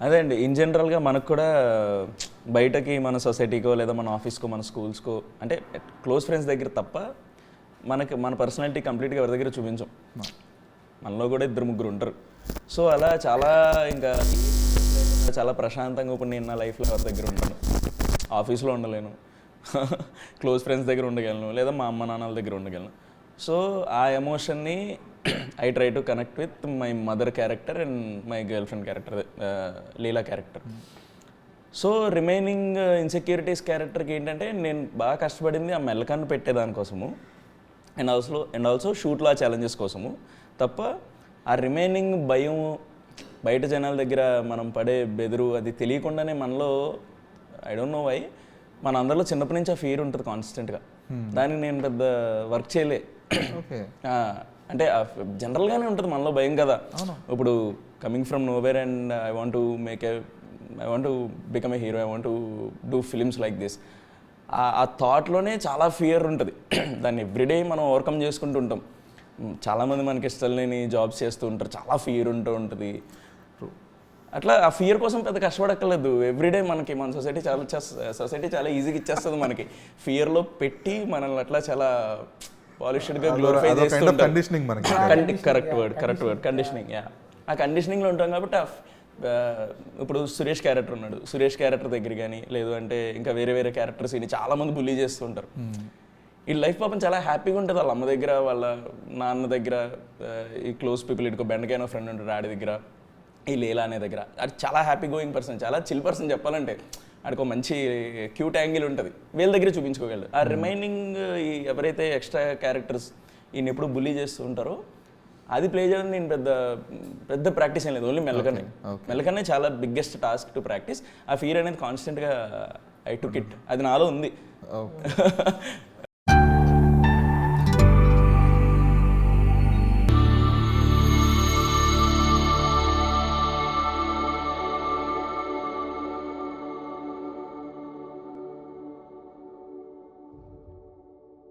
అదే అండి, ఇన్ జనరల్గా మనకు కూడా బయటకి మన సొసైటీకో లేదా మన ఆఫీస్కో మన స్కూల్స్కో అంటే క్లోజ్ ఫ్రెండ్స్ దగ్గర తప్ప మన పర్సనాలిటీ కంప్లీట్గా ఎవరి దగ్గర చూపించాం. మనలో కూడా 2-3 ఉంటారు. సో అలా ఇంకా చాలా ప్రశాంతంగా ఇప్పుడు నేను నా లైఫ్లో ఎవరి దగ్గర ఉంటాను. ఆఫీస్లో ఉండలేను, క్లోజ్ ఫ్రెండ్స్ దగ్గర ఉండగలను, లేదా మా అమ్మ నాన్నల దగ్గర ఉండగలను. సో ఆ ఎమోషన్ని I try to connect with my mother character and my girlfriend character, Leela character. So remaining insecurities క్యారెక్టర్కి ఏంటంటే నేను బాగా కష్టపడింది ఆ మెల్లకన్ను పెట్టేదానికోసము అండ్ ఆల్సో షూట్లో ఆ ఛాలెంజెస్ కోసము తప్ప ఆ రిమైనింగ్ భయం, బయట జనాల దగ్గర మనం పడే బెదురు అది తెలియకుండానే మనలో ఐ డోంట్ నో వై మన అందరిలో చిన్నప్పటి నుంచి ఆ ఫియర్ ఉంటుంది కాన్స్టెంట్గా. దానికి నేను పెద్ద వర్క్ చేయలే. అంటే జనరల్గానే ఉంటుంది మనలో భయం కదా. ఇప్పుడు coming from nowhere and I want to become a hero, I want to do films like this. ఆ థాట్లోనే చాలా ఫియర్ ఉంటుంది. దాన్ని ఎవ్రీడే మనం ఓవర్కమ్ చేసుకుంటూ ఉంటాం. చాలామంది మనకి ఇష్టం లేని జాబ్స్ చేస్తూ ఉంటారు, చాలా ఫియర్ ఉంటుంది. అట్లా ఆ ఫియర్ కోసం పెద్ద కష్టపడక్కర్లేదు. ఎవ్రీడే మనకి మన సొసైటీ చాలా ఈజీగా ఇచ్చేస్తుంది మనకి. ఫియర్లో పెట్టి మనల్ని అట్లా చాలా పాలిష్డ్గా గ్లోరిఫై చేస్తుంటారు. Correct word conditioning. ఆ కండిషనింగ్లో ఉంటాం కాబట్టి ఇప్పుడు సురేష్ క్యారెక్టర్ ఉన్నాడు, సురేష్ క్యారెక్టర్ దగ్గర కానీ లేదు అంటే ఇంకా వేరే క్యారెక్టర్స్ చాలామంది బుల్లీ చేస్తుంటారు. ఈ లైఫ్ పాపం చాలా హ్యాపీగా ఉంటుంది వాళ్ళ అమ్మ దగ్గర, వాళ్ళ నాన్న దగ్గర, ఈ క్లోజ్ పీపుల్, ఇటుకో బెండకాయన ఫ్రెండ్ ఉంటాడు ఆడి దగ్గర, ఈ లీలా అనే దగ్గర. అది చాలా హ్యాపీ గోయింగ్ పర్సన్, చాలా చిల్ పర్సన్ చెప్పాలంటే. ఆడికి ఒక మంచి క్యూట్ యాంగిల్ ఉంటుంది, వీళ్ళ దగ్గర చూపించుకోగలడు. ఆ రిమైనింగ్ ఎవరైతే ఎక్స్ట్రా క్యారెక్టర్స్ ఈయన ఎప్పుడు బుల్లీ చేస్తూ ఉంటారో అది ప్లే చేయడం నేను పెద్ద ప్రాక్టీస్ ఏం లేదు, ఓన్లీ మెల్లకనే చాలా బిగ్గెస్ట్ టాస్క్ టు ప్రాక్టీస్. ఆ ఫియర్ అనేది కాన్స్టెంట్గా ఐ టుక్ ఇట్, అది నాలో ఉంది.